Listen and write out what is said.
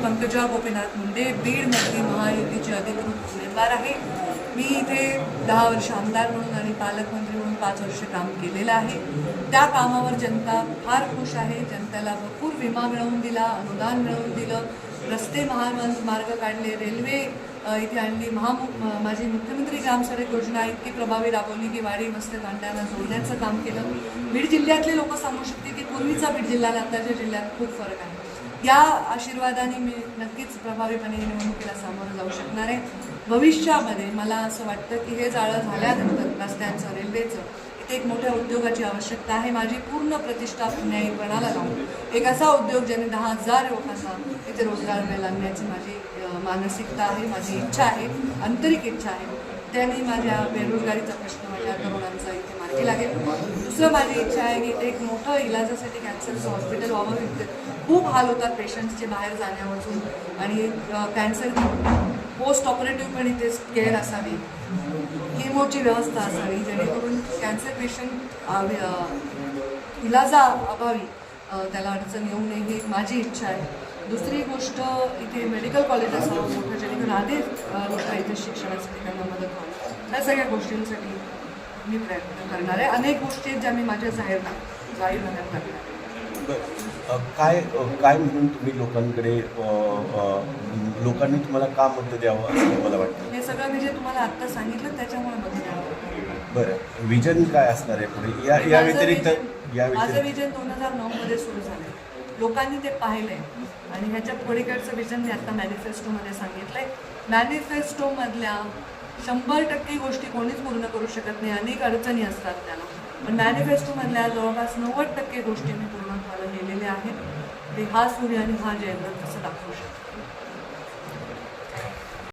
पंकजा गोपीनाथ मुंडे बीडमधली महायुतीची अधिकृत उमेदवार आहे। मी इथे 10 वर्ष आमदार म्हणून आणि पालकमंत्री म्हणून 5 वर्ष काम केलेलं आहे। त्या कामावर जनता फार खुश आहे। जनतेला भरपूर विमा मिळवून दिला, अनुदान मिळवून दिलं, रस्ते महामार्ग काढले, रेल्वे इथे आणली, माझी मुख्यमंत्री ग्राम सडक योजना इतकी प्रभावी राबवली की वाडी मस्त कांड्यांना जोडण्याचं काम केलं। बीड जिल्ह्यातले लोक सांगू शकतील की पूर्वीचा बीड जिल्हा आणि आताच्या जिल्ह्यात खूप फरक आहे। या आशीर्वादाने मी नक्कीच प्रभावीपणे निवडणुकीला सामोरं जाऊ शकणार आहे। भविष्यामध्ये मला असं वाटतं की हे जाळं झाल्यानंतर रस्त्यांचं, रेल्वेचं इथे एक मोठ्या उद्योगाची आवश्यकता आहे। माझी पूर्ण प्रतिष्ठा न्यायीपणाला लावून एक असा उद्योग ज्याने 10,000 लोकांना इथे रोजगार मिळेल आणण्याची माझी मानसिकता आहे, माझी इच्छा आहे, आंतरिक इच्छा आहे। त्याने माझ्या बेरोजगारीचा प्रश्न माझ्या तरुणांचा इथे मार्गी लागेल। दुसरं माझी इच्छा आहे की एक मोठं इलाजासाठी कॅन्सरचं हॉस्पिटल व्हावं। इथे खूप हाल होतात पेशंट्सचे बाहेर जाण्यापासून आणि कॅन्सर पोस्ट ऑपरेटिव्ह पण इथे केअर असावी, केमोची व्यवस्था असावी जेणेकरून कॅन्सर पेशंट इलाजाअभावी त्याला अडचण येऊ नये ही माझी इच्छा आहे। दुसरी गोष्ट इथे मेडिकल कॉलेज असावं मोठं जेणेकरून आधी लोक इथे शिक्षणासाठी त्यांना मदत व्हावी। या सगळ्या गोष्टींसाठी मी प्रयत्न करणार आहे। अनेक गोष्टी आहेत ज्या मी माझ्या जाहीरनाम्यात करणार आहे। काय काय म्हणून तुम्ही लोकांकडे लोकांनी तुम्हाला का मत द्यावं असं मला वाटतं? हे सगळं मी जे तुम्हाला आत्ता सांगितलं त्याच्यामुळे मत द्यावं। बरं, विजन काय असणार आहे पुढे या व्यतिरिक्त? माझं विजन 2009 सुरू झालं, लोकांनी ते पाहिलंय आणि ह्याच्या पलीकडचं विजन मी आता मॅनिफेस्टोमध्ये सांगितलंय। मॅनिफेस्टोमधल्या 100% गोष्टी कोणीच पूर्ण करू शकत नाही, अनेक अडचणी असतात त्याला, पण मॅनिफेस्टोमधल्या जवळपास 90% गोष्टी मी पूर्ण केलेल्या आहेत। ते हा सूर्य आणि हा जयंत असं दाखवू शकतो।